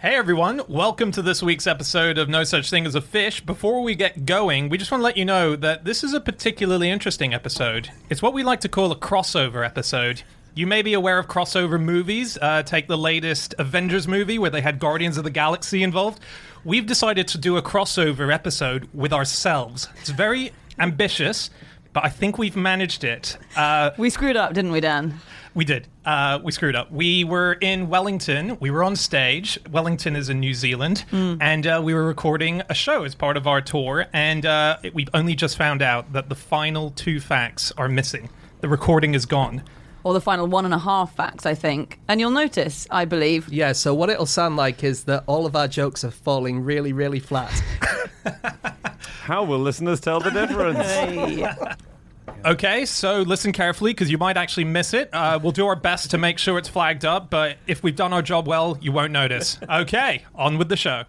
Hey everyone, welcome to this week's episode of No Such Thing as a Fish. Before we get going, we just want to let you know that this is a particularly interesting episode. It's what we like to call a crossover episode. You may be aware of crossover movies. Take the latest Avengers movie where they had Guardians of the Galaxy involved. We've decided to do a crossover episode with ourselves. It's very ambitious, but I think we've managed it. We screwed up, didn't we, Dan? We did. We screwed up. We were in Wellington. We were on stage. Wellington is in New Zealand. And we were recording a show as part of our tour. And we've only just found out that the final 2 facts are missing. The recording is gone. Or the final 1.5 facts, I think. And you'll notice, I believe. Yeah, so what it'll sound like is that all of our jokes are falling really, really flat. How will listeners tell the difference? Hey. Okay, so listen carefully because you might actually miss it. We'll do our best to make sure it's flagged up, but if we've done our job well, you won't notice. Okay, on with the show.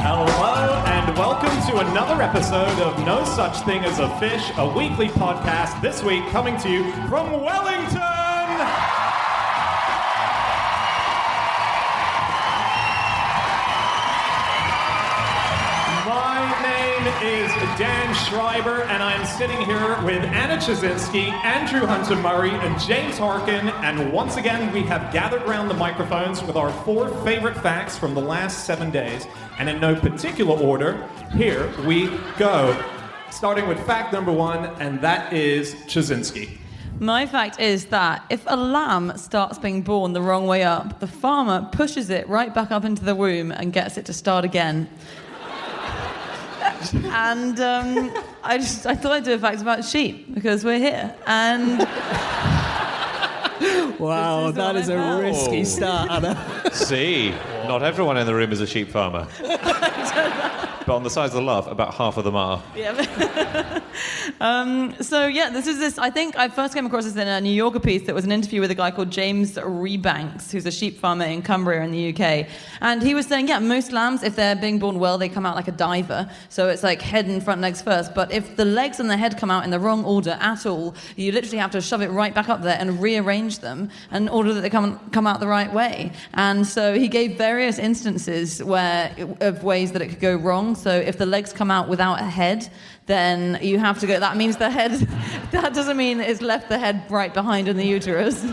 Hello and welcome to another episode of No Such Thing as a Fish, a weekly podcast this week coming to you from Wellington! My name is Dan Schreiber, and I'm sitting here with Anna Chazinski, Andrew Hunter-Murray, and James Harkin. And once again, we have gathered around the microphones with our 4 favorite facts from the last 7 days. And in no particular order, here we go. Starting with fact number 1, and that is Chazinski. My fact is that if a lamb starts being born the wrong way up, the farmer pushes it right back up into the womb and gets it to start again. And I thought I'd do a fact about sheep because we're here. And Wow, that is a risky start, Anna. See, not everyone in the room is a sheep farmer. But on the size of the love, about half of them are. Yeah. This. I think I first came across this in a New Yorker piece that was an interview with a guy called James Rebanks, who's a sheep farmer in Cumbria in the UK. And he was saying, most lambs, if they're being born well, they come out like a diver. So it's like head and front legs first. But if the legs and the head come out in the wrong order at all, you literally have to shove it right back up there and rearrange them in order that they come out the right way. And so he gave various instances of ways that it could go wrong. So if the legs come out without a head, then you have to go. That means the head. That doesn't mean it's left the head right behind in the uterus.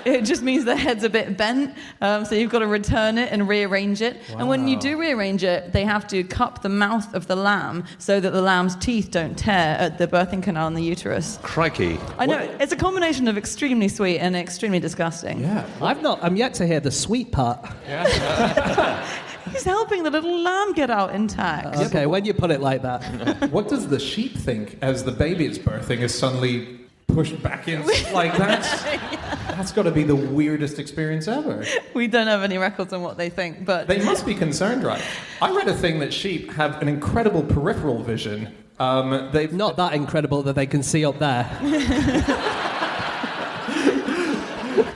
It just means the head's a bit bent. So you've got to return it and rearrange it. Wow. And when you do rearrange it, they have to cup the mouth of the lamb so that the lamb's teeth don't tear at the birthing canal in the uterus. Crikey. I know. It's a combination of extremely sweet and extremely disgusting. Yeah. I'm yet to hear the sweet part. Yeah. He's helping the little lamb get out intact. Okay, when you put it like that. What does the sheep think as the baby is birthing is suddenly pushed back in? Like, that's got to be the weirdest experience ever. We don't have any records on what they think, but... They must be concerned, right? I read a thing that sheep have an incredible peripheral vision. They've not that incredible that they can see up there.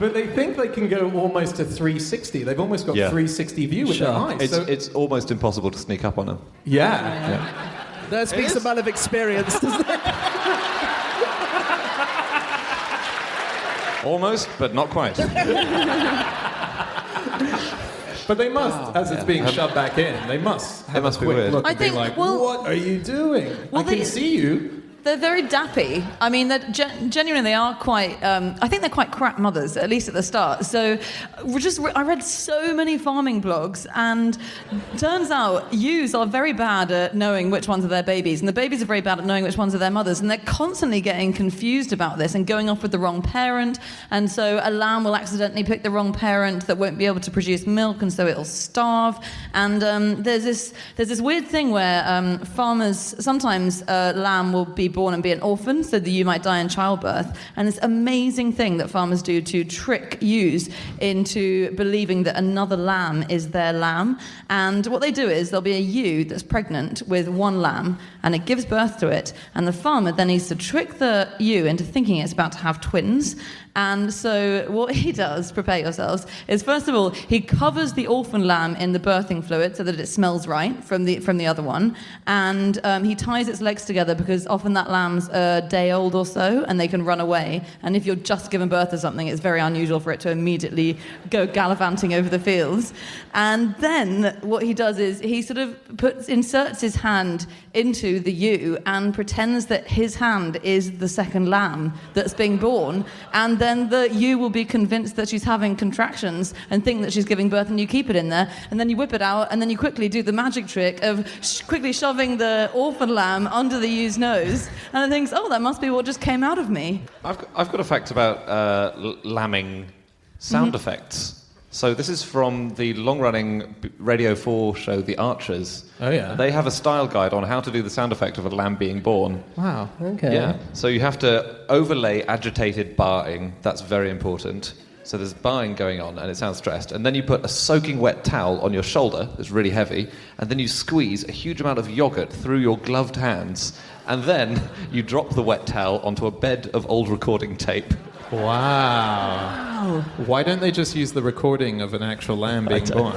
But they think they can go almost to 360. They've almost got 360 view with their eyes. It's almost impossible to sneak up on them. Yeah. That speaks a man of experience, doesn't it? Almost, but not quite. But they must, as it's being shoved back in, they must have a quick weird. look I and be think, like, well- what are you doing? I can see you. They're very dappy. I mean, genuinely, they are quite... I think they're quite crap mothers, at least at the start. So I read so many farming blogs, and turns out ewes are very bad at knowing which ones are their babies, and the babies are very bad at knowing which ones are their mothers, and they're constantly getting confused about this and going off with the wrong parent, and so a lamb will accidentally pick the wrong parent that won't be able to produce milk, and so it'll starve. And there's this weird thing where farmers... Sometimes a lamb will be born and be an orphan, so the ewe might die in childbirth. And this amazing thing that farmers do to trick ewes into believing that another lamb is their lamb. And what they do is there'll be a ewe that's pregnant with one lamb, and it gives birth to it. And the farmer then needs to trick the ewe into thinking it's about to have twins. And so what he does, prepare yourselves, is first of all, he covers the orphan lamb in the birthing fluid so that it smells right from the other one. And he ties its legs together because often that lamb's a day old or so and they can run away. And if you're just given birth to something, it's very unusual for it to immediately go gallivanting over the fields. And then what he does is he sort of inserts his hand into the ewe and pretends that his hand is the second lamb that's being born. And then the ewe will be convinced that she's having contractions and think that she's giving birth, and you keep it in there, and then you whip it out, and then you quickly do the magic trick of quickly shoving the orphan lamb under the ewe's nose, and it thinks, oh, that must be what just came out of me. I've got a fact about lambing sound effects. So this is from the long-running Radio 4 show, The Archers. Oh, yeah. They have a style guide on how to do the sound effect of a lamb being born. Wow, okay. Yeah. So you have to overlay agitated baaing. That's very important. So there's baaing going on, and it sounds stressed. And then you put a soaking wet towel on your shoulder that's really heavy, and then you squeeze a huge amount of yogurt through your gloved hands, and then you drop the wet towel onto a bed of old recording tape. Wow. Why don't they just use the recording of an actual lamb being born?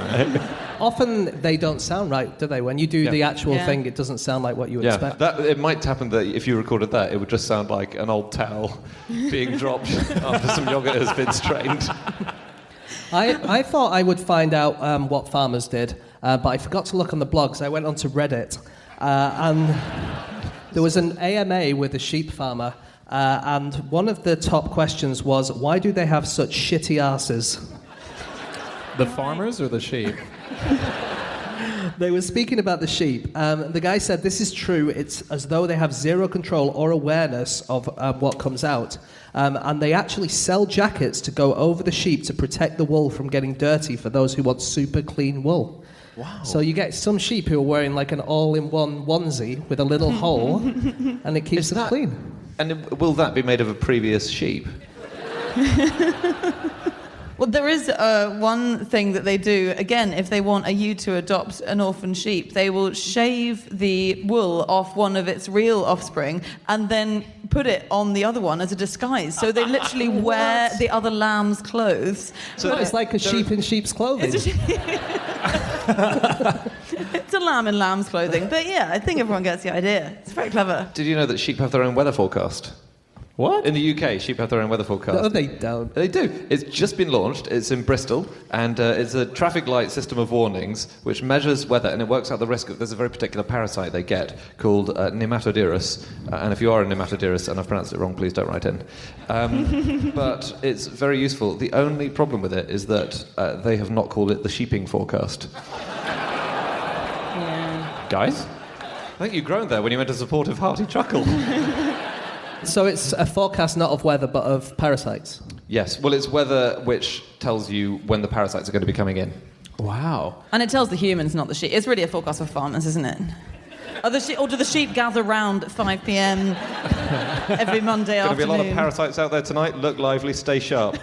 Often they don't sound right, do they? When you do the actual thing, it doesn't sound like what you expect. It might happen that if you recorded that, it would just sound like an old towel being dropped after some yogurt has been strained. I thought I would find out what farmers did, but I forgot to look on the blogs. I went onto Reddit, and there was an AMA with a sheep farmer, and one of the top questions was, why do they have such shitty asses? The farmers or the sheep? They were speaking about the sheep. The guy said, this is true. It's as though they have zero control or awareness of what comes out. And they actually sell jackets to go over the sheep to protect the wool from getting dirty for those who want super clean wool. Wow. So you get some sheep who are wearing like an all-in-one onesie with a little hole, and it keeps them clean. And will that be made of a previous sheep? Well, there is one thing that they do. Again, if they want a ewe to adopt an orphan sheep, they will shave the wool off one of its real offspring and then put it on the other one as a disguise. So they literally wear the other lamb's clothes. So it's like a sheep in sheep's clothing. It's a lamb in lamb's clothing. But yeah, I think everyone gets the idea. It's very clever. Did you know that sheep have their own weather forecast? What? In the UK, sheep have their own weather forecast. No, they don't. They do. It's just been launched. It's in Bristol, and it's a traffic light system of warnings which measures weather, and it works out the risk of... There's a very particular parasite they get called nematodirus, and if you are a nematodirus and I've pronounced it wrong, please don't write in. But it's very useful. The only problem with it is that they have not called it the sheeping forecast. Yeah. Guys? I think you groaned there when you meant a supportive, hearty chuckle. So it's a forecast not of weather, but of parasites? Yes. Well, it's weather which tells you when the parasites are going to be coming in. Wow. And it tells the humans, not the sheep. It's really a forecast for farmers, isn't it? Or do the sheep gather round at 5 p.m. every Monday afternoon? Going to be a lot of parasites out there tonight. Look lively, stay sharp.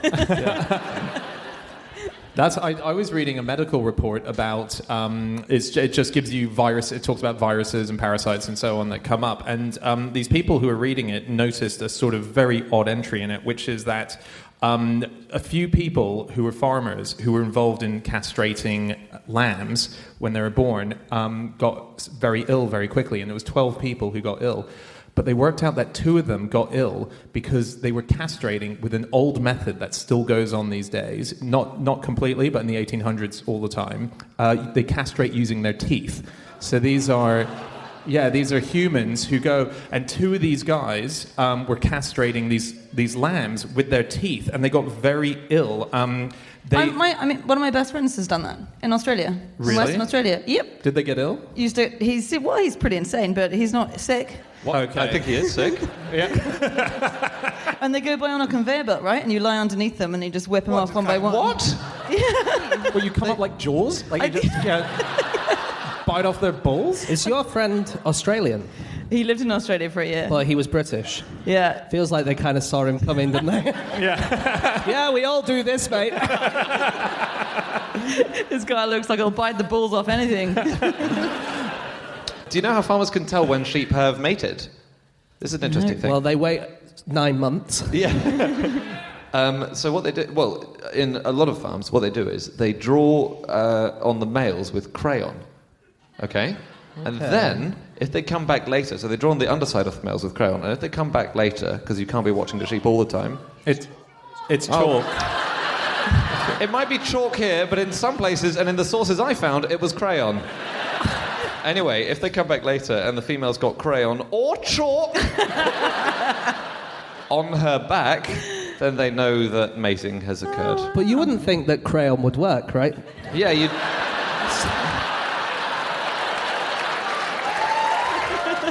I was reading a medical report about it just gives you virus. It talks about viruses and parasites and so on that come up, and these people who are reading it noticed a sort of very odd entry in it, which is that a few people who were farmers who were involved in castrating lambs when they were born got very ill very quickly, and there was 12 people who got ill. But they worked out that 2 of them got ill because they were castrating with an old method that still goes on these days. Not completely, but in the 1800s all the time. They castrate using their teeth. So these are humans who go, and 2 of these guys were castrating these lambs with their teeth, and they got very ill. One of my best friends has done that in Australia. Really? In Western Australia. Yep. Did they get ill? He's pretty insane, but he's not sick. What? Okay. I think he is sick. Yeah. And they go by on a conveyor belt, right? And you lie underneath them and you just whip them off one by one. What? Yeah. Well, you come up like Jaws? Like you just bite off their balls? Is your friend Australian? He lived in Australia for a year. Well, he was British. Yeah. Feels like they kind of saw him coming, didn't they? Yeah. Yeah, we all do this, mate. This guy looks like he'll bite the balls off anything. Do you know how farmers can tell when sheep have mated? This is an interesting thing. Well, they wait 9 months. Yeah. So what they do, well, in a lot of farms, what they do is they draw on the males with crayon, okay? And then, if they come back later, so they draw on the underside of the males with crayon, and if they come back later, because you can't be watching the sheep all the time... It's chalk. It might be chalk here, but in some places, and in the sources I found, it was crayon. Anyway, if they come back later and the female's got crayon or chalk on her back, then they know that mating has occurred. But you wouldn't think that crayon would work, right? Yeah, you...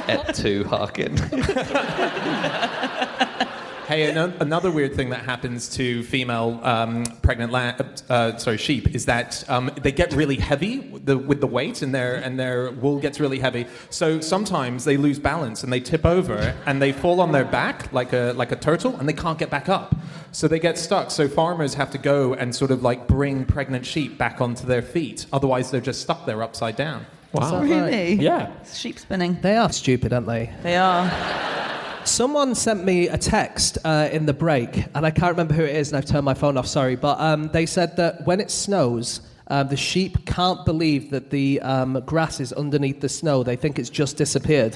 Et tu, Harkin. Hey, another weird thing that happens to female pregnant sheep is that they get really heavy with the weight, and their wool gets really heavy. So sometimes they lose balance and they tip over and they fall on their back like a turtle, and they can't get back up. So they get stuck. So farmers have to go and sort of like bring pregnant sheep back onto their feet. Otherwise, they're just stuck there upside down. Wow. Really? Yeah. It's sheep spinning. They are stupid, aren't they? They are. Someone sent me a text in the break, and I can't remember who it is, and I've turned my phone off, sorry, but they said that when it snows, the sheep can't believe that the grass is underneath the snow. They think it's just disappeared.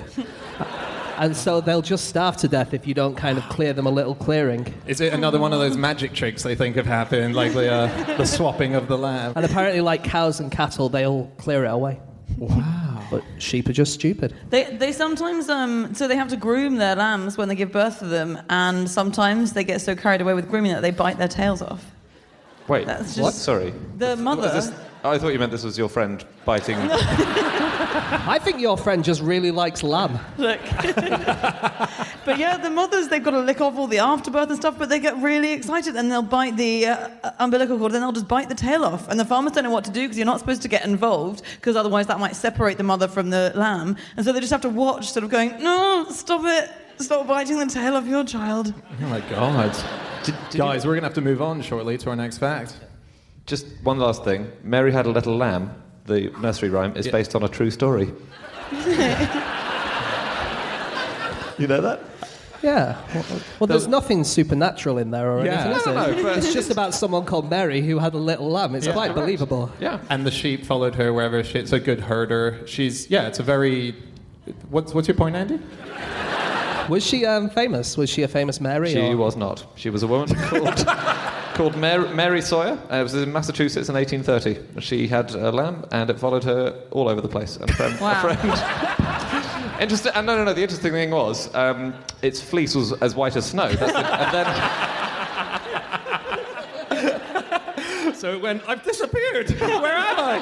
And so they'll just starve to death if you don't kind of clear them a little clearing. Is it another one of those magic tricks they think have happened, like the swapping of the lamb? And apparently, like cows and cattle, they'll clear it away. Wow. But sheep are just stupid. They sometimes, so they have to groom their lambs when they give birth to them, and sometimes they get so carried away with grooming that they bite their tails off. Wait, That's what? just- Sorry. The mother... Oh, I thought you meant this was your friend biting... I think your friend just really likes lamb. Look. But yeah, the mothers, they've got to lick off all the afterbirth and stuff, but they get really excited and they'll bite the umbilical cord, then they'll just bite the tail off. And the farmers don't know what to do because you're not supposed to get involved, because otherwise that might separate the mother from the lamb. And so they just have to watch, sort of going, no, stop it. Stop biting the tail off your child. Oh my God. Guys, we're going to have to move on shortly to our next fact. Just one last thing. Mary Had a Little Lamb, the nursery rhyme, is based on a true story. You know that? Yeah. Well, there's nothing supernatural in there or anything, is No, it? but- It's just about someone called Mary who had a little lamb. It's quite believable. Yeah. And the sheep followed her wherever she... It's a good herder. It's a very... What's your point, Andy? Was she famous? Was she a famous Mary? She or? was not. She was a woman called Mary Sawyer. It was in Massachusetts in 1830. She had a lamb, and it followed her all over the place. And a friend... Interesting. And no. The interesting thing was, its fleece was as white as snow. And then... So it went, I've disappeared. Where am I?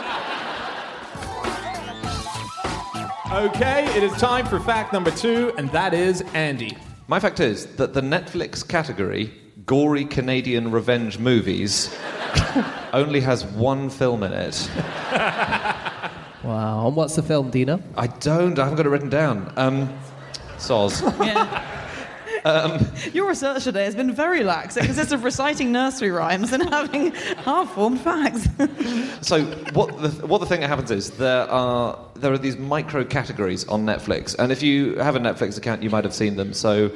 Okay, it is time for fact number 2, and that is Andy. My fact is that the Netflix category, gory Canadian revenge movies, only has one film in it. Wow. And what's the film, Dino? I haven't got it written down. Soz. Yeah. Your research today has been very lax. It consists of reciting nursery rhymes and having half-formed facts. So what the thing that happens is there are these micro categories on Netflix, and if you have a Netflix account, you might have seen them. So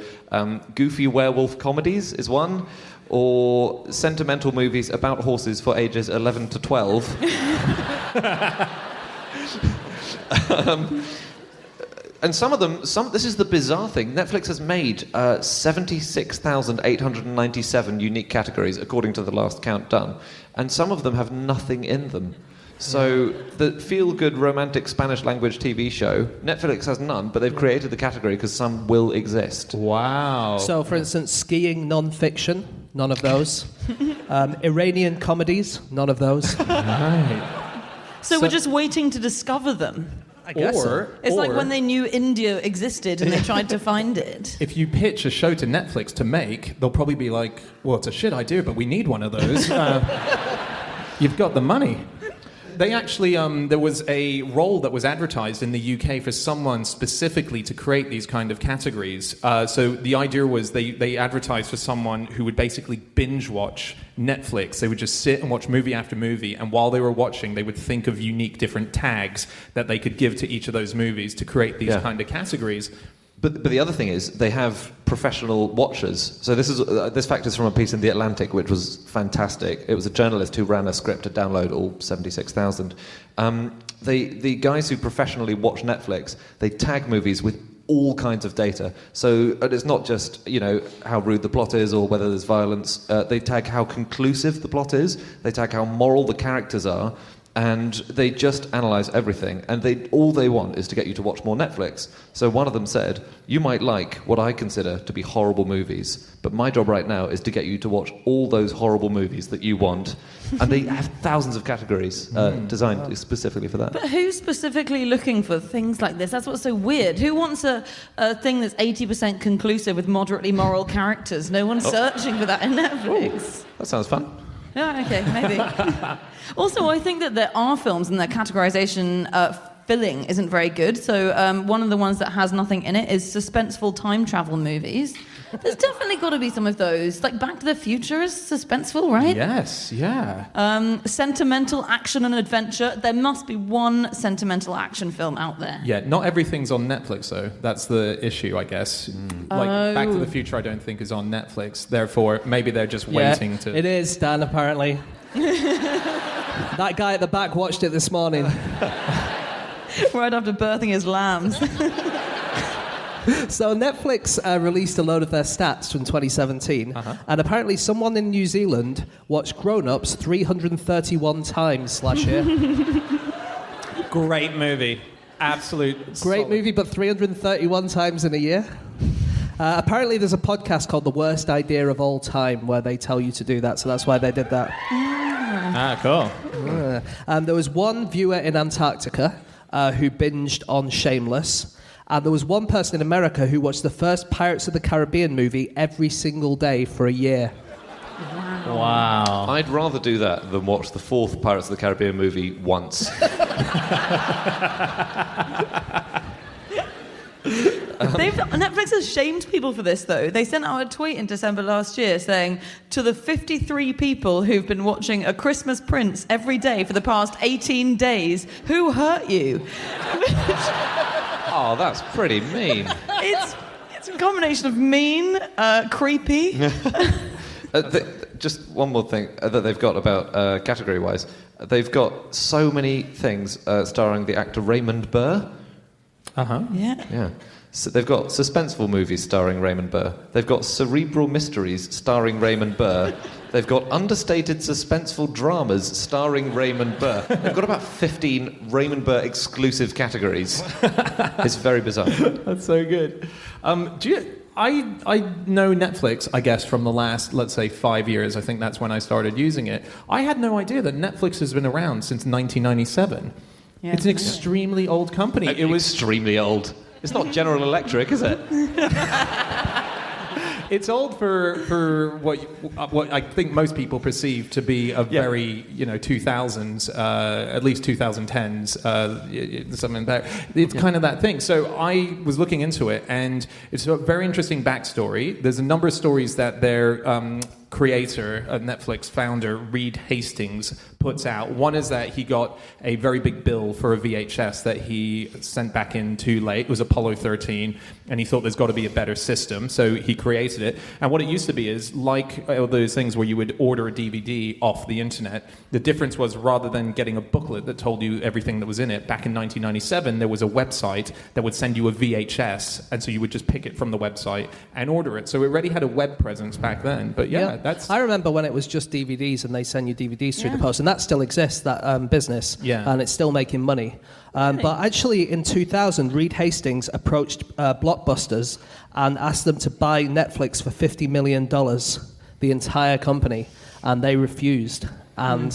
goofy werewolf comedies is one, or sentimental movies about horses for ages 11 to 12. And some of them, this is the bizarre thing, Netflix has made 76,897 unique categories, according to the last count done, and some of them have nothing in them. So the feel-good romantic Spanish language TV show, Netflix has none, but they've created the category because some will exist. Wow. So, for instance, skiing non-fiction, none of those. Iranian comedies, none of those. Right. So we're just waiting to discover them. I guess so. It's like when they knew India existed and they tried to find it. If you pitch a show to Netflix to make, they'll probably be like, well, it's a shit idea, but we need one of those. You've got the money. they actually, there was a role that was advertised in the UK for someone specifically to create these kind of categories. So the idea was they advertised for someone who would basically binge watch Netflix. They would just sit and watch movie after movie, and while they were watching, they would think of unique different tags that they could give to each of those movies to create these kind of categories. But the other thing is they have professional watchers. So this fact is from a piece in The Atlantic, which was fantastic. It was a journalist who ran a script to download all 76,000. The guys who professionally watch Netflix, they tag movies with all kinds of data. So it's not just, how rude the plot is or whether there's violence. They tag how conclusive the plot is. They tag how moral the characters are. And they just analyse everything. And all they want is to get you to watch more Netflix. So one of them said, you might like what I consider to be horrible movies, but my job right now is to get you to watch all those horrible movies that you want. And they have thousands of categories designed specifically for that. But who's specifically looking for things like this? That's what's so weird. Who wants a thing that's 80% conclusive with moderately moral characters? No one's searching for that in Netflix. Ooh, that sounds fun. Yeah, okay, maybe. Also, I think that there are films and their categorization filling isn't very good. So one of the ones that has nothing in it is suspenseful time travel movies. There's definitely got to be some of those. Like Back to the Future is suspenseful, right? Yes, yeah. Sentimental action and adventure. There must be one sentimental action film out there. Yeah, not everything's on Netflix, though. That's the issue, I guess. Like, Back to the Future, I don't think, is on Netflix. Therefore, maybe they're just waiting to... It is, Dan, apparently. That guy at the back watched it this morning. Right after birthing his lambs. So Netflix released a load of their stats from 2017, and apparently someone in New Zealand watched Grown Ups 331 times last year. Great movie. Absolute. Great movie, but 331 times in a year. Apparently there's a podcast called The Worst Idea of All Time where they tell you to do that, so that's why they did that. Cool. There was one viewer in Antarctica who binged on Shameless. And there was one person in America who watched the first Pirates of the Caribbean movie every single day for a year. Wow. I'd rather do that than watch the fourth Pirates of the Caribbean movie once. Netflix has shamed people for this, though. They sent out a tweet in December last year saying, to the 53 people who've been watching A Christmas Prince every day for the past 18 days, who hurt you? Oh, that's pretty mean. It's a combination of mean, creepy. Just one more thing that they've got about category-wise. They've got so many things starring the actor Raymond Burr. Yeah. So they've got suspenseful movies starring Raymond Burr. They've got cerebral mysteries starring Raymond Burr. They've got understated suspenseful dramas starring Raymond Burr. They've got about 15 Raymond Burr exclusive categories. It's very bizarre. That's so good. I know Netflix, I guess, from the last, let's say, 5 years. I think that's when I started using it. I had no idea that Netflix has been around since 1997. Yeah, it's an extremely old company. It was extremely old. It's not General Electric, is it? It's old for what I think most people perceive to be a very 2000s, at least 2010s, something like that. It's kind of that thing. So I was looking into it, and it's a very interesting backstory. There's a number of stories that their creator, Netflix founder, Reed Hastings, puts out. One is that he got a very big bill for a VHS that he sent back in too late. It was Apollo 13, and he thought there's got to be a better system, so he created it. And what it used to be is like all those things where you would order a DVD off the internet. The difference was, rather than getting a booklet that told you everything that was in it, back in 1997, there was a website that would send you a VHS, and so you would just pick it from the website and order it. So it already had a web presence back then. But I remember when it was just DVDs and they send you DVDs through the post, and that still exists, that business, and it's still making money. But actually in 2000, Reed Hastings approached Blockbusters and asked them to buy Netflix for $50 million, the entire company, and they refused. And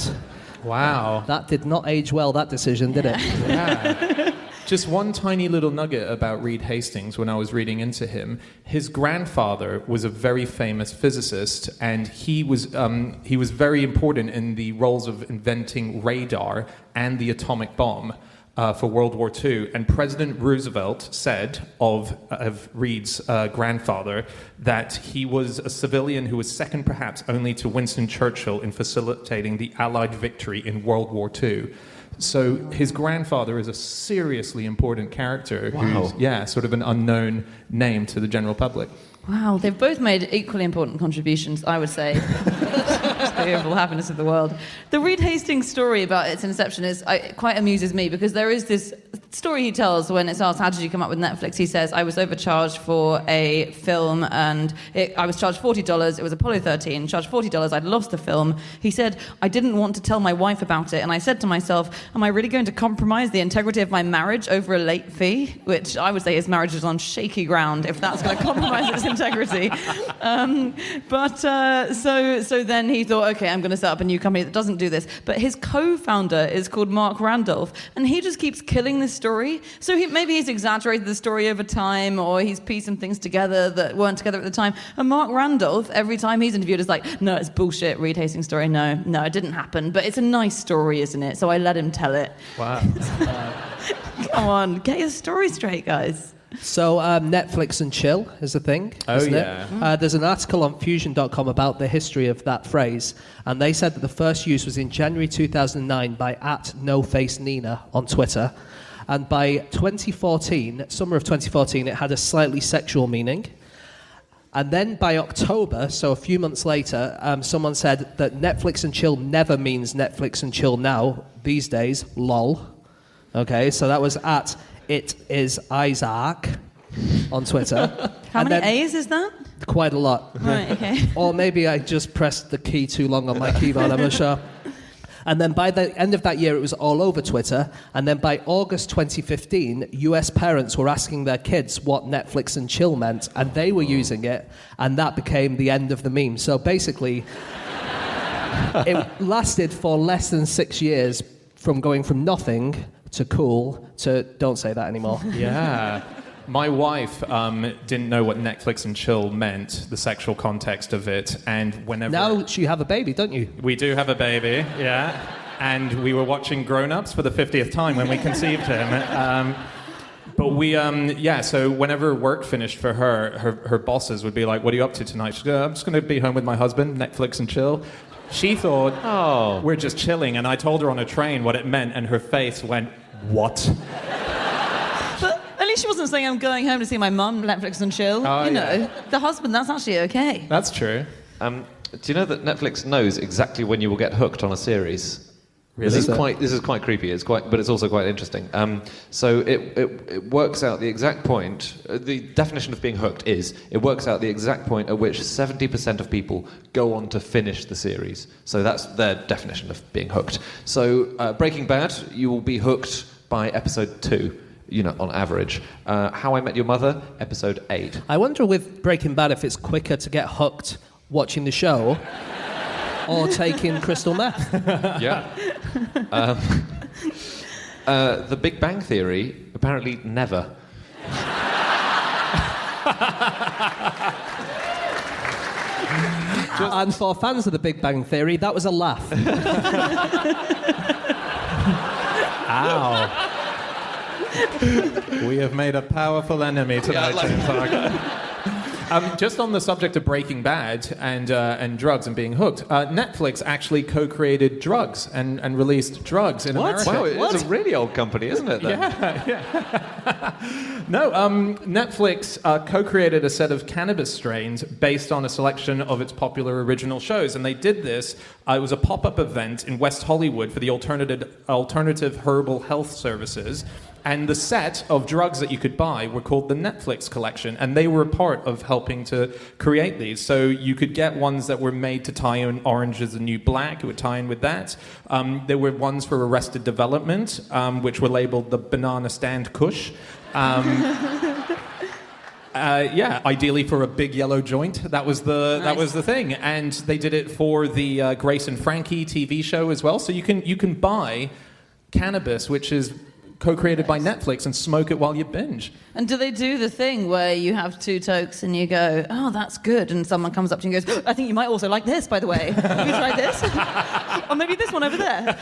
wow, that did not age well, that decision, did it? Yeah. Just one tiny little nugget about Reed Hastings when I was reading into him. His grandfather was a very famous physicist, and he was very important in the roles of inventing radar and the atomic bomb for World War II. And President Roosevelt said of Reed's grandfather that he was a civilian who was second perhaps only to Winston Churchill in facilitating the Allied victory in World War II. So his grandfather is a seriously important character who's, sort of an unknown name to the general public. Wow, they've both made equally important contributions, I would say, to the overall happiness of the world. The Reed Hastings story about its inception quite amuses me, because there is this story he tells when it's asked, how did you come up with Netflix? He says, I was overcharged for a film, and I was charged $40. It was Apollo 13, charged $40. I'd lost the film. He said, I didn't want to tell my wife about it, and I said to myself, am I really going to compromise the integrity of my marriage over a late fee? Which I would say his marriage is on shaky ground if that's going to compromise its integrity. So then he thought, okay, I'm going to set up a new company that doesn't do this. But his co-founder is called Mark Randolph, and he just keeps killing this story. So maybe he's exaggerated the story over time, or he's pieced some things together that weren't together at the time. And Mark Randolph, every time he's interviewed, is like, no, it's bullshit, Reed Hastings story. No, it didn't happen. But it's a nice story, isn't it? So I let him tell it. Wow. Come on, get your story straight, guys. So Netflix and chill is a thing, isn't it? There's an article on Fusion.com about the history of that phrase, and they said that the first use was in January 2009 by @NoFaceNina on Twitter, and by 2014, summer of 2014, it had a slightly sexual meaning. And then by October, so a few months later, someone said that Netflix and chill never means Netflix and chill now, these days, lol. Okay, so that was at It Is Isaac on Twitter. How many A's is that? Quite a lot. Right, okay. Or maybe I just pressed the key too long on my keyboard, I'm not sure. And then by the end of that year, it was all over Twitter. And then by August 2015, US parents were asking their kids what Netflix and chill meant, and they were using it, and that became the end of the meme. So basically, it lasted for less than 6 years from going from nothing to cool to don't say that anymore. Yeah. My wife didn't know what Netflix and chill meant, the sexual context of it, and whenever... Now you have a baby, don't you? We do have a baby, yeah. And we were watching Grown Ups for the 50th time when we conceived him. But we, so whenever work finished for her bosses would be like, what are you up to tonight? She'd go, I'm just going to be home with my husband, Netflix and chill. She thought, we're just chilling, and I told her on a train what it meant, and her face went, what? But at least she wasn't saying, I'm going home to see my mum, Netflix and chill. You know, the husband, that's actually okay. That's true. Do you know that Netflix knows exactly when you will get hooked on a series? Really? This is quite creepy. But it's also quite interesting. So it works out the exact point. The definition of being hooked is it works out the exact point at which 70% of people go on to finish the series. So that's their definition of being hooked. So Breaking Bad, you will be hooked by episode 2. You know, on average. How I Met Your Mother, episode 8. I wonder with Breaking Bad if it's quicker to get hooked watching the show or taking crystal meth. Yeah. The Big Bang Theory, apparently never. And for fans of the Big Bang Theory, that was a laugh. Ow. We have made a powerful enemy tonight, James Parker. Just on the subject of Breaking Bad and drugs and being hooked, Netflix actually co-created drugs and released drugs in America. Wow, it's a really old company, isn't it, then? Yeah. No, Netflix co-created a set of cannabis strains based on a selection of its popular original shows, and they did this. It was a pop-up event in West Hollywood for the alternative herbal health services. And the set of drugs that you could buy were called the Netflix collection, and they were a part of helping to create these. So you could get ones that were made to tie in Orange is the New Black, it would tie in with that. There were ones for Arrested Development, which were labeled the Banana Stand Kush. Ideally for a big yellow joint. That was the thing. And they did it for the Grace and Frankie TV show as well. So you can buy cannabis, which is co-created by Netflix and smoke it while you binge. And do they do the thing where you have 2 tokes and you go, oh, that's good, and someone comes up to you and goes, I think you might also like this, by the way. Have you tried this? Or maybe this one over there.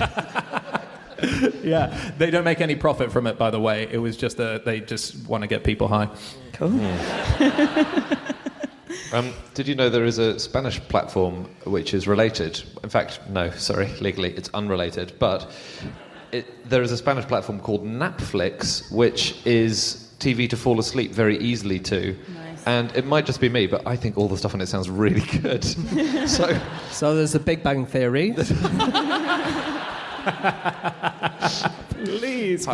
Yeah, they don't make any profit from it, by the way. It was just they just want to get people high. Cool. Did you know there is a Spanish platform which is related? In fact, no, sorry, legally it's unrelated, but there is a Spanish platform called Napflix, which is TV to fall asleep very easily to. Nice. And it might just be me, but I think all the stuff on it sounds really good. So there's the Big Bang Theory. Please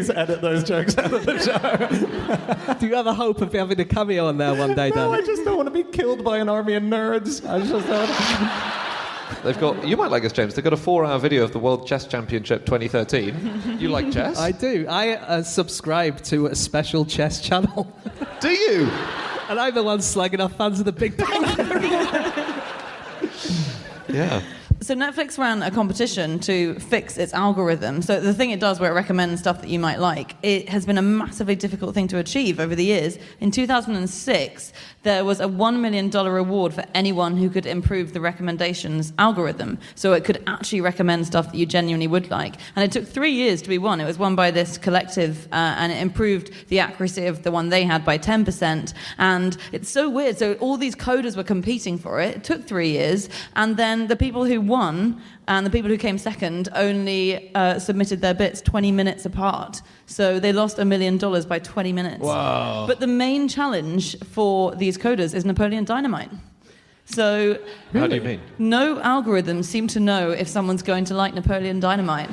edit those jokes out of the show. Do you have a hope of having a cameo on there one day, Dan? No, I just don't want to be killed by an army of nerds. I just don't. You might like this, James. They've got a 4-hour video of the World Chess Championship 2013. You like chess? I do. I subscribe to a special chess channel. Do you? And I'm the one slagging off fans of the Big Bang Theory. Yeah. So Netflix ran a competition to fix its algorithm. So the thing it does where it recommends stuff that you might like, it has been a massively difficult thing to achieve over the years. In 2006, there was a $1 million reward for anyone who could improve the recommendations algorithm. So it could actually recommend stuff that you genuinely would like. And it took 3 years to be won. It was won by this collective, and it improved the accuracy of the one they had by 10%. And it's so weird. So all these coders were competing for it. It took 3 years. And then the people who won and the people who came second only submitted their bits 20 minutes apart. So they lost $1 million by 20 minutes. Wow. But the main challenge for these coders is Napoleon Dynamite. So How do you mean? no algorithms seem to know if someone's going to like Napoleon Dynamite.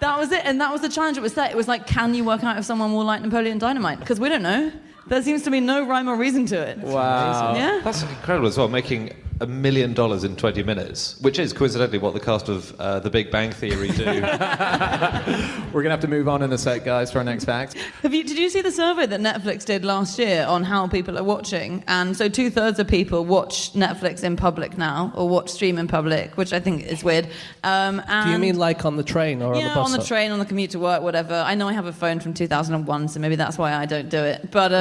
That was it, and that was the challenge it was set. It was like, can you work out if someone will like Napoleon Dynamite? Because we don't know. There seems to be no rhyme or reason to it. Wow. Yeah? That's incredible as well, making $1 million in 20 minutes, which is coincidentally what the cast of The Big Bang Theory do. We're going to have to move on in a sec, guys, for our next fact. Did you see the survey that Netflix did last year on how people are watching? And so 2/3 of people watch Netflix in public now, or watch stream in public, which I think is weird. Do you mean like on the train or on the bus? On the train, on the commute to work, whatever. I know I have a phone from 2001, so maybe that's why I don't do it. But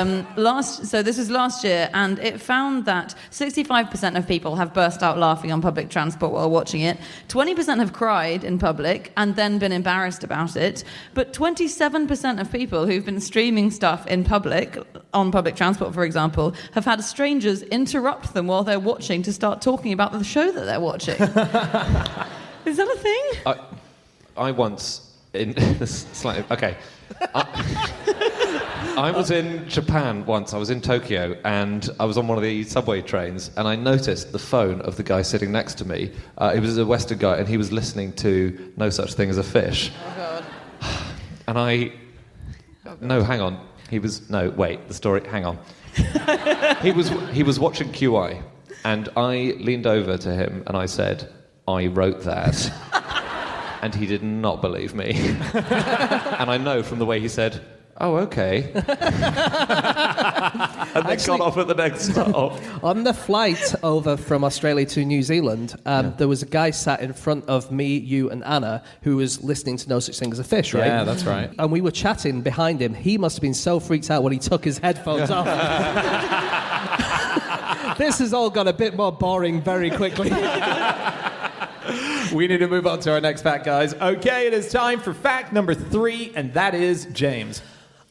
so this was last year, and it found that 65% of people have burst out laughing on public transport while watching it. 20% have cried in public and then been embarrassed about it. But 27% of people who've been streaming stuff in public, on public transport, for example, have had strangers interrupt them while they're watching to start talking about the show that they're watching. Is that a thing? I once, I was in Japan once. I was in Tokyo, and I was on one of the subway trains, and I noticed the phone of the guy sitting next to me. He was a Western guy, and he was listening to No Such Thing as a Fish. Oh, God. And no, hang on. The story, hang on. He was watching QI, and I leaned over to him, and I said, I wrote that. And he did not believe me. And I know from the way he said, oh, okay. And they got off at the next stop. On the flight over from Australia to New Zealand, there was a guy sat in front of me, you, and Anna who was listening to No Such Thing as a Fish, right? Yeah, that's right. And we were chatting behind him. He must have been so freaked out when he took his headphones off. This has all got a bit more boring very quickly. We need to move on to our next fact, guys. Okay, it is time for fact number 3, and that is James.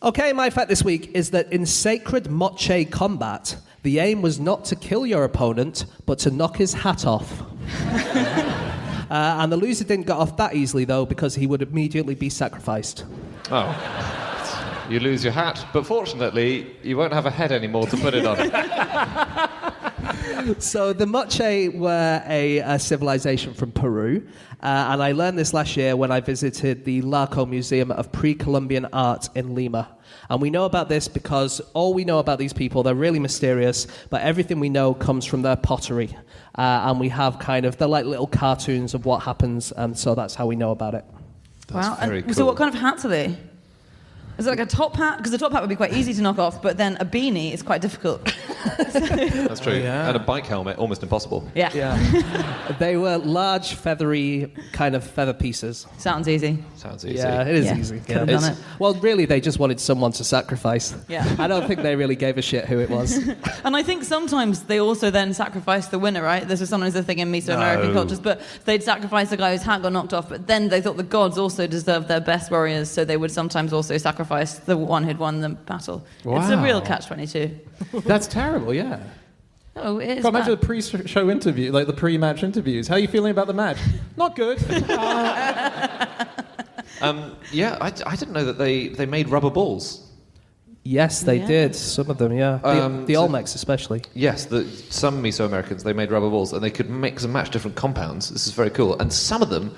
Okay, my fact this week is that in sacred moche combat, the aim was not to kill your opponent, but to knock his hat off. And the loser didn't get off that easily, though, because he would immediately be sacrificed. Oh. You lose your hat, but fortunately, you won't have a head anymore to put it on. So the Moche were a civilization from Peru, and I learned this last year when I visited the Larco Museum of Pre-Columbian Art in Lima. And we know about this because all we know about these people, they're really mysterious, but everything we know comes from their pottery. And we have they're like little cartoons of what happens, and so that's how we know about it. That's wow. very cool. So what kind of hats are they? Is it like a top hat? Because the top hat would be quite easy to knock off, but then a beanie is quite difficult. That's true. Yeah. And a bike helmet, almost impossible. Yeah. They were large, feathery, kind of feather pieces. Sounds easy. Sounds easy. Yeah, it is Yeah, easy. could have done it. Well, really, they just wanted someone to sacrifice. Yeah. I don't think they really gave a shit who it was. And I think sometimes they also then sacrifice the winner, right? This is sometimes the thing in Mesoamerican cultures, but they'd sacrifice the guy whose hat got knocked off, but then they thought the gods also deserved their best warriors, so they would sometimes also sacrifice the one who'd won the battle. It's a Wow. real catch-22. That's terrible, yeah. Oh, it is God, imagine bad. the pre-show interview, like the pre-match interviews. How are you feeling about the match? Not good. Yeah, I didn't know that they made rubber balls. Yes, they Yeah. did. Some of them, yeah. The Olmecs especially. Yes, some Mesoamericans, they made rubber balls, and they could mix and match different compounds. This is very cool. And some of them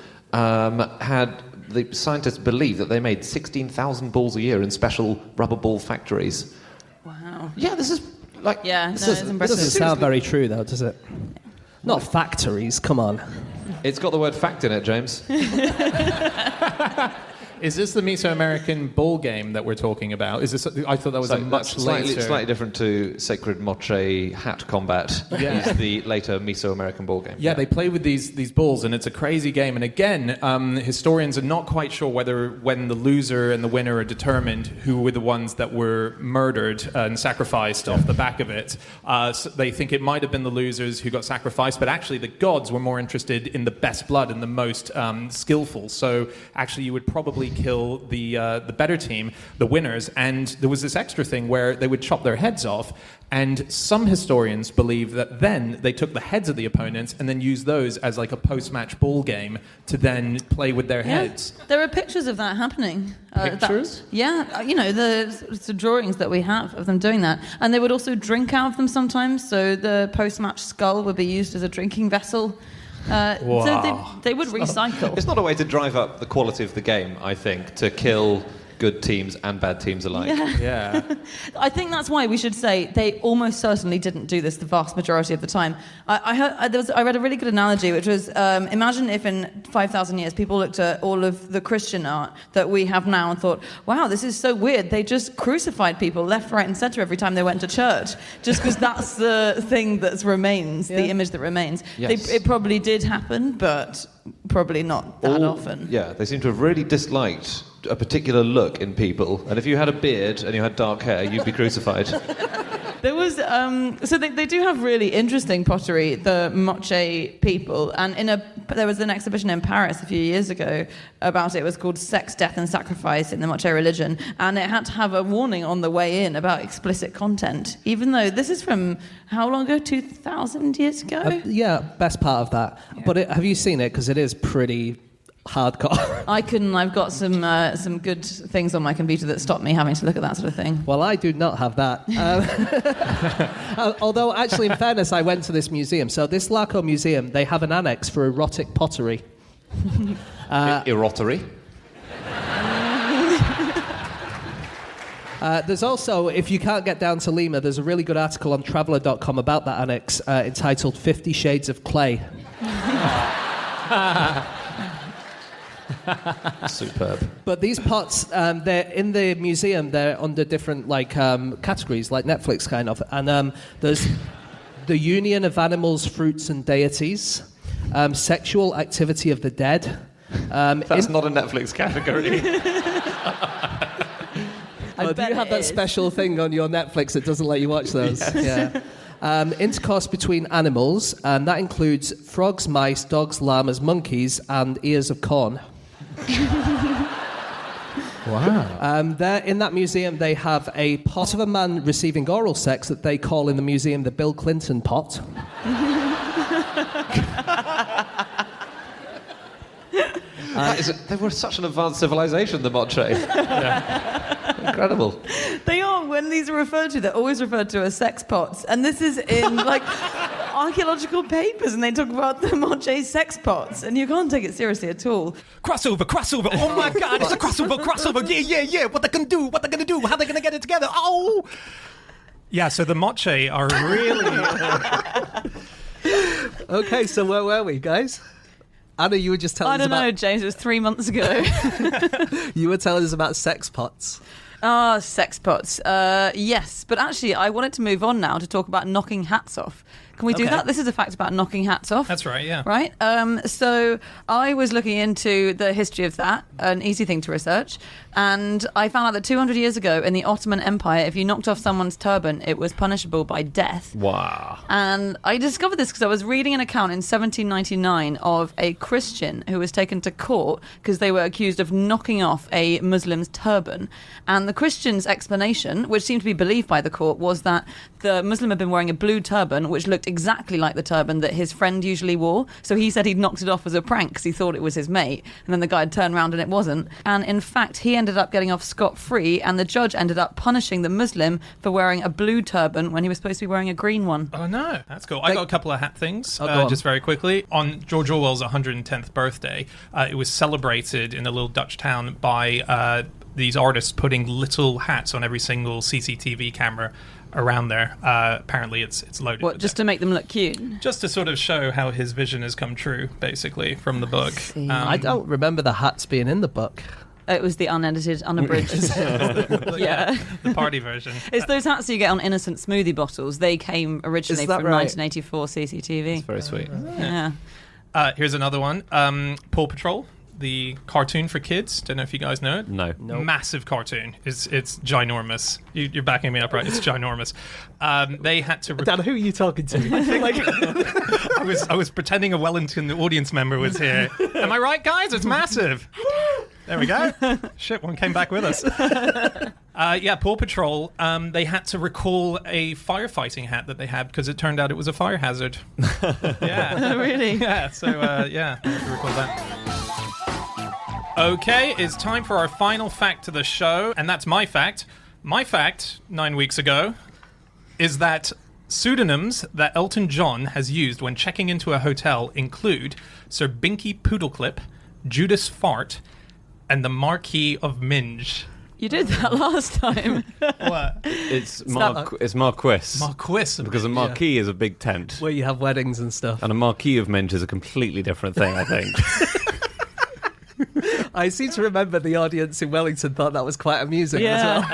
the scientists believe that they made 16,000 balls a year in special rubber ball factories. Wow. Yeah, this is like... Yeah, no, This it's doesn't impressive. sound very true, though, does it? Not factories, come on. It's got the word fact in it, James. Is this the Mesoamerican ball game that we're talking about? Is this? I thought that was a much That's later. slightly different to Sacred Moche hat combat. Yeah. Is the later Mesoamerican ball game. Yeah, they play with these balls, and it's a crazy game. And again, historians are not quite sure whether when the loser and the winner are determined, who were the ones that were murdered and sacrificed off the back of it. So they think it might have been the losers who got sacrificed, but actually the gods were more interested in the best blood and the most skillful. So actually, you would probably kill the better team, the winners. And there was this extra thing where they would chop their heads off. And some historians believe that then they took the heads of the opponents and then used those as like a post-match ball game to then play with their heads. There are pictures of that happening. Pictures? The drawings that we have of them doing that. And they would also drink out of them sometimes, so the post-match skull would be used as a drinking vessel. So they would recycle. It's not a way to drive up the quality of the game, I think, to kill good teams and bad teams alike. Yeah. I think that's why we should say they almost certainly didn't do this the vast majority of the time. I read a really good analogy, which was imagine if in 5,000 years people looked at all of the Christian art that we have now and thought, wow, this is so weird. They just crucified people left, right, and centre every time they went to church, just because that's the thing that remains, the image that remains. Yes. It probably did happen, but probably not that often. Yeah, they seem to have really disliked a particular look in people, and if you had a beard and you had dark hair, you'd be crucified. There was so they do have really interesting pottery, the Moche people, and there was an exhibition in Paris a few years ago about it. It was called Sex, Death and Sacrifice in the Moche religion, and it had to have a warning on the way in about explicit content, even though this is from how long ago? 2,000 years ago? Yeah, best part of that. Yeah. But have you seen it? Because it is pretty hardcore. I couldn't. I've got some good things on my computer that stop me having to look at that sort of thing. Well, I do not have that. Although, actually, in fairness, I went to this museum. So this Larco Museum, they have an annex for erotic pottery. Erotery. There's also, if you can't get down to Lima, there's a really good article on traveller.com about that annex entitled 50 Shades of Clay. Superb. But these pots, they're in the museum. They're under different categories, like Netflix kind of. And there's the union of animals, fruits, and deities, sexual activity of the dead. That's not a Netflix category. Do bet you have it that is. special thing on your Netflix that doesn't let you watch those? Yes. Yeah. Intercourse between animals, and that includes frogs, mice, dogs, llamas, monkeys, and ears of corn. Wow. There, in that museum, they have a pot of a man receiving oral sex that they call in the museum the Bill Clinton pot. They were such an advanced civilization, the Moche. Incredible. They are, when these are referred to, they're always referred to as sex pots. And this is in, archaeological papers, and they talk about the Moche sex pots. And you can't take it seriously at all. Crossover. Oh my God, it's a crossover. Yeah. What they gonna do? How they gonna get it together? Oh! Yeah, so the Moche are really... Okay, so where were we, guys? Anna, you were just telling I us don't about... know, James, it was 3 months ago. You were telling us about sex pots. Sex pots. Yes, but actually, I wanted to move on now to talk about knocking hats off. Can we do that? This is a fact about knocking hats off. That's right, yeah. Right? So I was looking into the history of that, an easy thing to research, and I found out that 200 years ago in the Ottoman Empire, if you knocked off someone's turban, it was punishable by death. Wow. And I discovered this because I was reading an account in 1799 of a Christian who was taken to court because they were accused of knocking off a Muslim's turban. And the Christian's explanation, which seemed to be believed by the court, was that the Muslim had been wearing a blue turban which looked exactly like the turban that his friend usually wore. So he said he'd knocked it off as a prank because he thought it was his mate. And then the guy had turned around and it wasn't. And in fact, he ended up getting off scot-free, and the judge ended up punishing the Muslim for wearing a blue turban when he was supposed to be wearing a green one. Oh, no. That's cool. I got a couple of hat things, go on. just very quickly. On George Orwell's 110th birthday, it was celebrated in a little Dutch town by these artists putting little hats on every single CCTV camera around there. Apparently it's loaded. What, just to make them look cute? Just to sort of show how his vision has come true, basically, from the book. see. I don't remember the hats being in the book. It was the unedited, unabridged. Yeah. The party version. It's those hats you get on innocent smoothie bottles. They came originally Is that from right? 1984 CCTV. It's very sweet. Yeah. Here's another one. Paw Patrol, the cartoon for kids. Don't know if you guys know it. No. Massive cartoon. It's ginormous. You're backing me up, right? It's ginormous. They had to... Dan, who are you talking to? I was pretending a Wellington audience member was here. Am I right, guys? It's massive. There we go. Shit, one came back with us. Paw Patrol, they had to recall a firefighting hat that they had because it turned out it was a fire hazard. Yeah. Really? Yeah, so, I have to recall that. Okay, it's time for our final fact of the show, and that's my fact. My fact, 9 weeks ago, is that pseudonyms that Elton John has used when checking into a hotel include Sir Binky Poodleclip, Judas Fart, and the Marquis of Minge. You did that last time. What? It's not- it's Marquis. Marquis. Because a marquee is a big tent. Where you have weddings and stuff. And a marquee of Minge is a completely different thing, I think. I seem to remember the audience in Wellington thought that was quite amusing as well.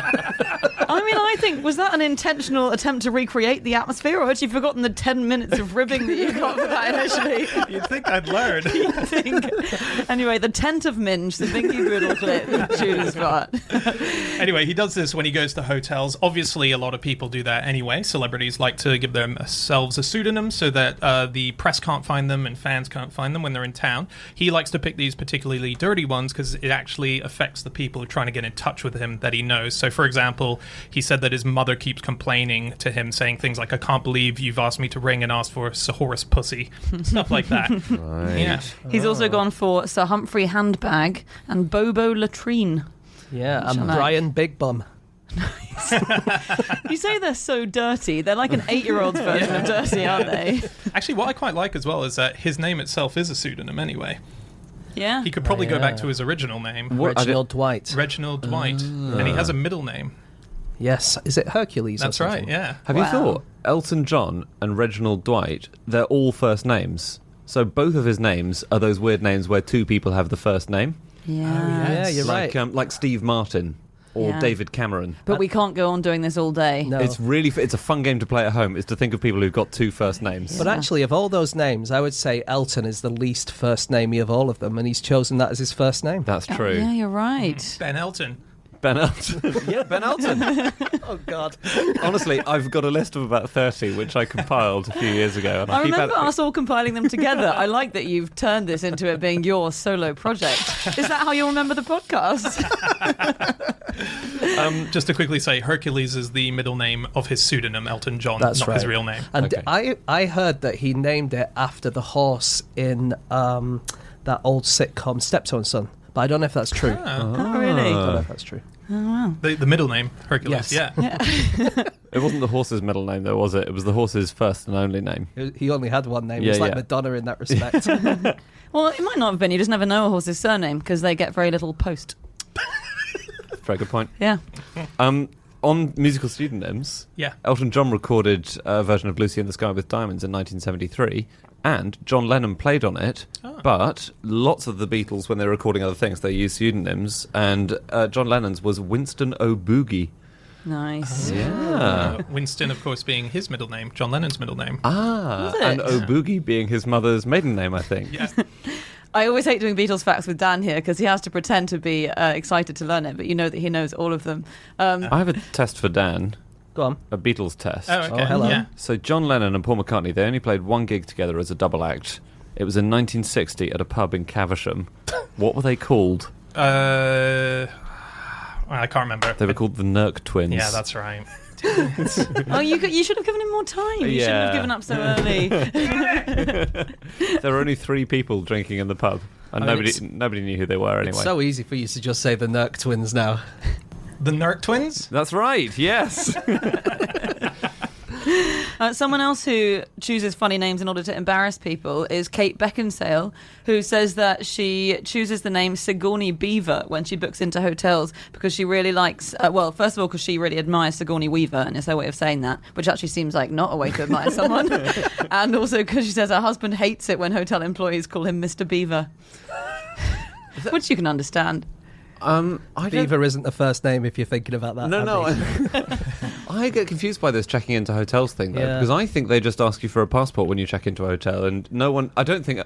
I mean, I think, was that an intentional attempt to recreate the atmosphere, or had you forgotten the 10 minutes of ribbing that you got for that initially? You'd think I'd learn. I think. Anyway, the tent of Minge, the Binky Poodleclip, Judas Fart. Anyway, he does this when he goes to hotels. Obviously, a lot of people do that anyway. Celebrities like to give themselves a pseudonym so that the press can't find them and fans can't find them when they're in town. He likes to pick these particularly dirty ones because it actually affects the people who are trying to get in touch with him that he knows. So, for example, he said that his mother keeps complaining to him, saying things like, "I can't believe you've asked me to ring and ask for Sir Horace Pussy." Stuff like that. Right. Yeah. He's also gone for Sir Humphrey Handbag and Bobo Latrine. Yeah, Which and I like. Brian Big Bum. You say they're so dirty. They're like an 8-year-old's version of dirty, aren't they? Actually, what I quite like as well is that his name itself is a pseudonym anyway. Yeah. He could probably go yeah. back to his original name, Reginald Dwight. Reginald Dwight, and he has a middle name. Yes, is it Hercules? or That's right, something? yeah. Have you Wow. thought Elton John and Reginald Dwight, they're all first names. So both of his names are those weird names where two people have the first name. Yeah. Yeah, you're like, right. like Steve Martin or Yeah. David Cameron. But we can't go on doing this all day. No. It's a fun game to play at home, is to think of people who've got two first names. But actually, of all those names, I would say Elton is the least first namey of all of them, and he's chosen that as his first name. That's Oh, true. yeah, you're right. Ben Elton. Ben Elton. Yeah, Ben Elton. Oh, God. Honestly, I've got a list of about 30, which I compiled a few years ago. And I keep remember adding- us all compiling them together. I like that you've turned this into it being your solo project. Is that how you'll remember the podcast? Just to quickly say, Hercules is the middle name of his pseudonym, Elton John, That's not right. his real name. And Okay. I heard that he named it after the horse in that old sitcom Steptoe & Son. But I don't know if that's true. Oh, really? I don't know if that's true. The middle name, Hercules, Yes. yeah. It wasn't the horse's middle name, though, was it? It was the horse's first and only name. He only had one name. Yeah, He's like yeah. Madonna in that respect. Well, it might not have been. You just never know a horse's surname because they get very little post. Very good point. Yeah. on musical pseudonyms, Yeah. Elton John recorded a version of Lucy in the Sky with Diamonds in 1973, and John Lennon played on it, but lots of the Beatles, when they were recording other things, they used pseudonyms, and John Lennon's was Winston O'Boogie. Nice. Yeah. Winston, of course, being his middle name, John Lennon's middle name. Was it? And O'Boogie being his mother's maiden name, I think. Yeah. I always hate doing Beatles facts with Dan here because he has to pretend to be excited to learn it, but you know that he knows all of them. I have a test for Dan, Go on. a Beatles test. Oh, okay. Oh, hello. Yeah. So John Lennon and Paul McCartney, they only played one gig together as a double act. It was in 1960 at a pub in Caversham. What were they called? I can't remember. They were called the Nurk Twins. Yeah, that's right. Oh, you should have given him more time. You shouldn't have given up so early. There were only 3 people drinking in the pub, and I mean, nobody knew who they were anyway. It's so easy for you to just say the Nurk Twins now. The Nurk Twins? That's right, yes. Someone else who chooses funny names in order to embarrass people is Kate Beckinsale, who says that she chooses the name Sigourney Beaver when she books into hotels because she really likes, well, first of all, because she really admires Sigourney Weaver, and it's her way of saying that, which actually seems like not a way to admire someone. And also because she says her husband hates it when hotel employees call him Mr. Beaver, which you can understand. Beaver isn't the first name if you're thinking about that. No. Abby. I get confused by this checking into hotels thing, though, Yeah. because I think they just ask you for a passport when you check into a hotel, and I don't think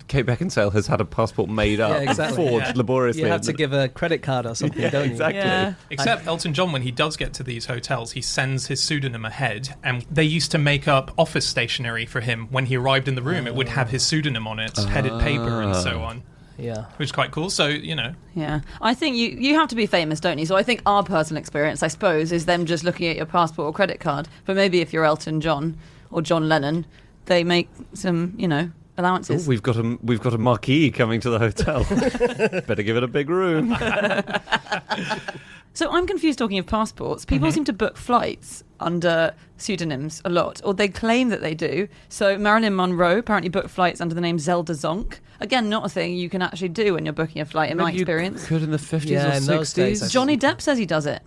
Kate Beckinsale has had a passport made up, Yeah, exactly. forged laboriously. You have to give a credit card or something, don't you? exactly. Yeah. Except Elton John, when he does get to these hotels, he sends his pseudonym ahead, and they used to make up office stationery for him. When he arrived in the room, it would have his pseudonym on it, headed paper and so on, Yeah. which is quite cool. So, you know, Yeah, I think you have to be famous, don't you? So I think our personal experience, I suppose, is them just looking at your passport or credit card. But maybe if you're Elton John or John Lennon, they make some, allowances. Ooh, we've got a marquee coming to the hotel. Better give it a big room. So I'm confused talking of passports. People seem to book flights under pseudonyms a lot, or they claim that they do. So Marilyn Monroe apparently booked flights under the name Zelda Zonk. Again, not a thing you can actually do when you're booking a flight, in my experience. Could in the 50s Yeah, or in those days, 60s. Johnny Depp says he does it.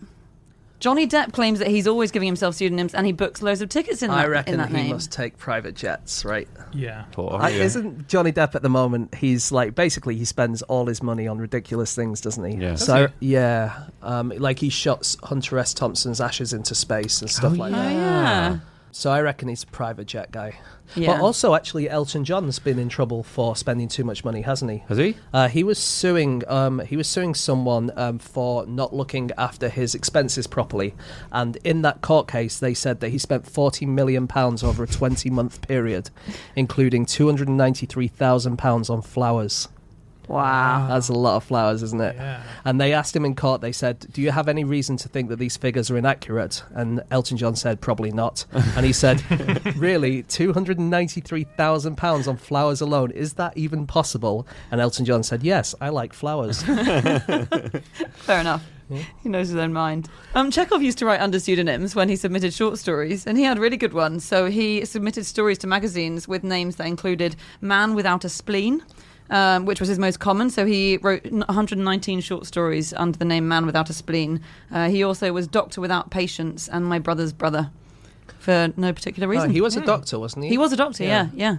Johnny Depp claims that he's always giving himself pseudonyms and he books loads of tickets in I that reckon name. he must take private jets, right? yeah. Isn't Johnny Depp at the moment, he's like, basically he spends all his money on ridiculous things, doesn't he? Yeah. So, Does yeah. Like he shots Hunter S. Thompson's ashes into space and stuff like Oh, that. yeah. So I reckon he's a private jet guy. Yeah. But also, actually, Elton John's been in trouble for spending too much money, hasn't he? Has he? He was suing. He was suing someone for not looking after his expenses properly, and in that court case, they said that he spent £40 million over a 20-month period, including £293,000 on flowers. Wow. That's a lot of flowers, isn't it? Yeah. And they asked him in court, they said, do you have any reason to think that these figures are inaccurate? And Elton John said, probably not. And he said, really, £293,000 on flowers alone, is that even possible? And Elton John said, yes, I like flowers. Fair enough. He knows his own mind. Chekhov used to write under pseudonyms when he submitted short stories, and he had really good ones. So he submitted stories to magazines with names that included Man Without a Spleen, which was his most common. So he wrote 119 short stories under the name Man Without a Spleen. He also was Doctor Without Patience and My Brother's Brother for no particular reason. He was a doctor, wasn't he? He was a doctor, yeah.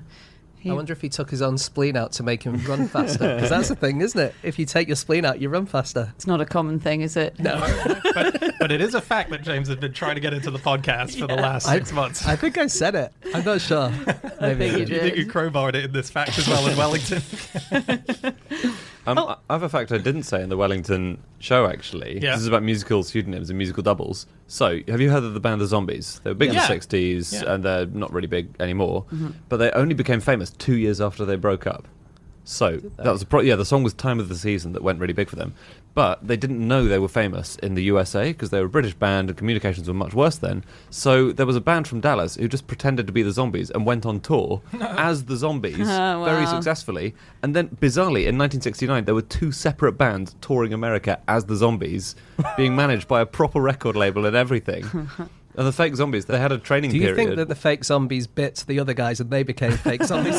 I wonder if he took his own spleen out to make him run faster. Because that's the thing, isn't it? If you take your spleen out, you run faster. It's not a common thing, is it? No. But it is a fact that James has been trying to get into the podcast for the last 6 months. I think I said it. I'm not sure. Maybe think you I did. You think you crowbarred it in this fact as well in Wellington? I have a fact I didn't say in the Wellington show, actually. Yeah. This is about musical pseudonyms and musical doubles. So, have you heard of the band The Zombies? They were big Yeah. in the 60s, Yeah. and they're not really big anymore. But they only became famous 2 years after they broke up. So, that was the song was Time of the Season that went really big for them. But they didn't know they were famous in the USA because they were a British band and communications were much worse then. So there was a band from Dallas who just pretended to be the Zombies and went on tour as the Zombies Oh, very wow. successfly. And then, bizarrely, in 1969, there were 2 separate bands touring America as the Zombies, being managed by a proper record label and everything. And the fake Zombies, they had a training Do you period. think that the fake zombies bit the other guys and they became fake zombies?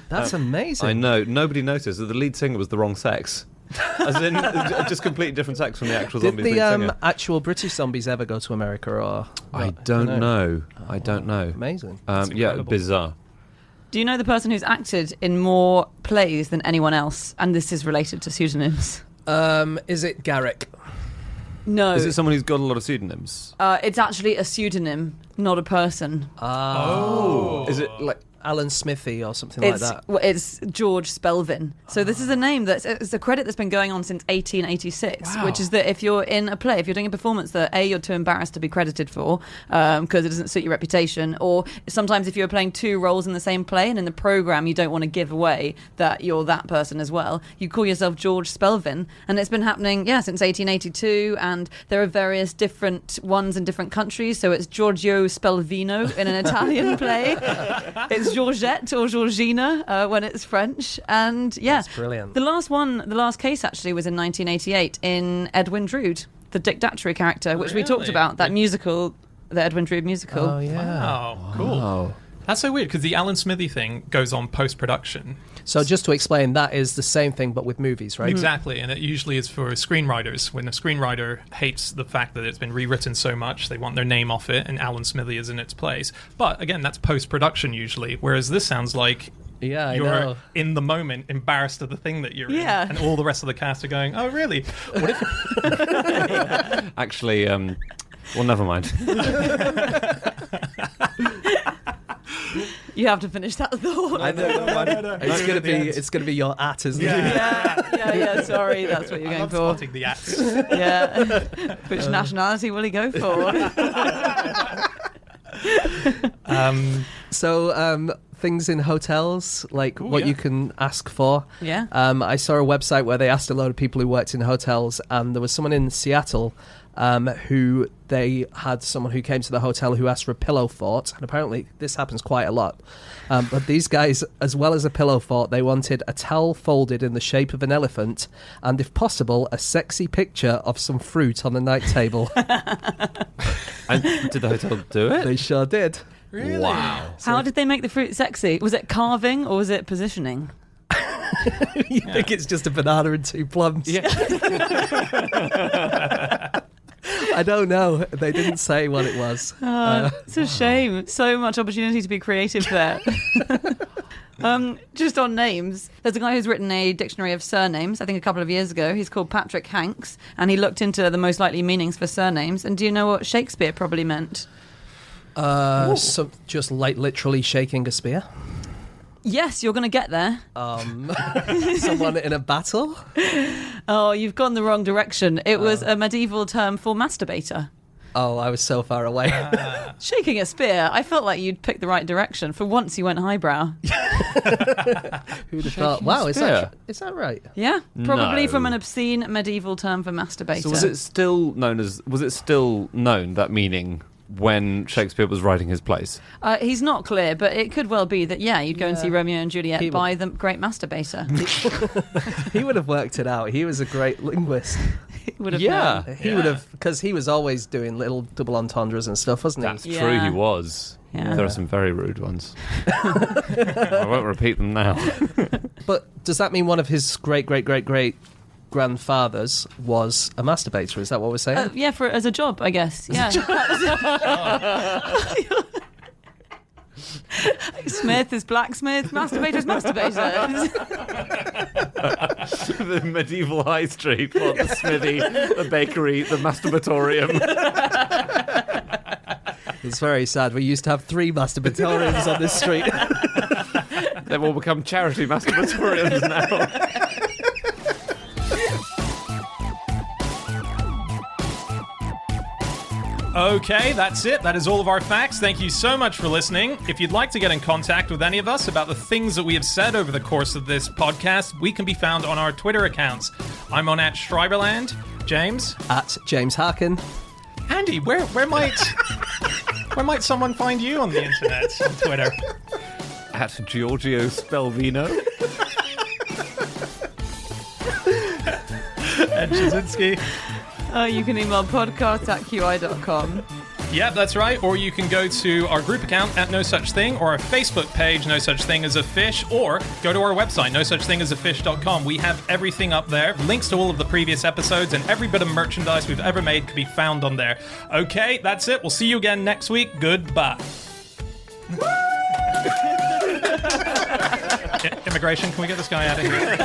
That's amazing. I know, nobody noticed that the lead singer was the wrong sex. As in, just completely different sex from the actual Did zombies lead the singer. actual British zombies ever go to America, or I don't know. I don't know. Amazing. Yeah, incredible. bizarre. Do you know the person who's acted in more plays than anyone else? And this is related to pseudonyms. Is it Garrick? No. Is it someone who's got a lot of pseudonyms? It's actually a pseudonym, not a person. Is it like Alan Smithy or something like that? It's George Spelvin. So this is a name it's a credit that's been going on since 1886, Wow. which is that if you're in a play, if you're doing a performance that you're too embarrassed to be credited for because it doesn't suit your reputation, or sometimes if you're playing two roles in the same play and in the program you don't want to give away that you're that person as well, you call yourself George Spelvin, and it's been happening since 1882, and there are various different ones in different countries. So it's Giorgio Spelvino in an Italian play. It's Georgette or Georgina when it's French. And That's brilliant. the last case actually was in 1988 in Edwin Drood, the Dick Datchery character, which we talked Really? about, that musical, the Edwin Drood musical. Oh yeah. Wow, cool. That's so weird because the Alan Smithy thing goes on post-production. So just to explain, that is the same thing but with movies, right? Exactly, and it usually is for screenwriters. When a screenwriter hates the fact that it's been rewritten so much, they want their name off it, and Alan Smithy is in its place. But again, that's post-production usually, whereas this sounds like Yeah, I you're know. in the moment embarrassed of the thing that you're Yeah. in, and all the rest of the cast are going, oh, really? What if... actually? Well, never mind. You have to finish that thought. I know. It's gonna be your at, isn't it? Yeah, sorry, that's what you're I going love for. spotting the acts. Yeah. Which nationality will he go for? So things in hotels, like Ooh, what yeah. you can ask for. Yeah. I saw a website where they asked a load of people who worked in hotels, and there was someone in Seattle who they had someone who came to the hotel who asked for a pillow fort, and apparently this happens quite a lot. But these guys, as well as a pillow fort, they wanted a towel folded in the shape of an elephant, and if possible, a sexy picture of some fruit on the night table. And did the hotel do it? They sure did. Really? Wow. How did they make the fruit sexy? Was it carving or was it positioning? You think it's just a banana and two plums? Yeah. I don't know. They didn't say what it was. It's a shame. So much opportunity to be creative there. Just on names, there's a guy who's written a dictionary of surnames, I think a couple of years ago. He's called Patrick Hanks, and he looked into the most likely meanings for surnames. And do you know what Shakespeare probably meant? So just like literally shaking a spear. Yes, you're going to get there. Someone in a battle. Oh, you've gone the wrong direction. It was a medieval term for masturbator. Oh, I was so far away. Shaking a spear, I felt like you'd picked the right direction. For once, you went highbrow. Who'd have thought? Wow, is that right? Yeah, probably No. from an obscene medieval term for masturbator. So was it still known that meaning when Shakespeare was writing his plays? He's not clear, but it could well be that, you'd go and see Romeo and Juliet He would- by the great masturbator. He would have worked it out. He was a great linguist. He would have Yeah. known. He would have, because he was always doing little double entendres and stuff, wasn't he? That's Yeah. true, he was. Yeah. There are some very rude ones. I won't repeat them now. But does that mean one of his great grandfathers was a masturbator? Is that what we're saying? Yeah, as a job, I guess. Yeah. Smith is blacksmith, masturbator is masturbator. The medieval high street, what, the smithy, the bakery, the masturbatorium. It's very sad. We used to have 3 masturbatoriums on this street. They've all become charity masturbatoriums now. Okay, that's it. That is all of our facts. Thank you so much for listening. If you'd like to get in contact with any of us about the things that we have said over the course of this podcast, we can be found on our Twitter accounts. I'm on @Schreiberland. James? At James Harkin. Andy, where might someone find you on the internet, on Twitter? At Giorgio Spelvino. Ed Jasinski. You can email podcast@qi.com. Yep, that's right. Or you can go to our group account at No Such Thing, or our Facebook page, No Such Thing as a Fish, or go to our website, nosuchthingasafish.com. We have everything up there. Links to all of the previous episodes and every bit of merchandise we've ever made can be found on there. Okay, that's it. We'll see you again next week. Goodbye. Immigration, can we get this guy out of here?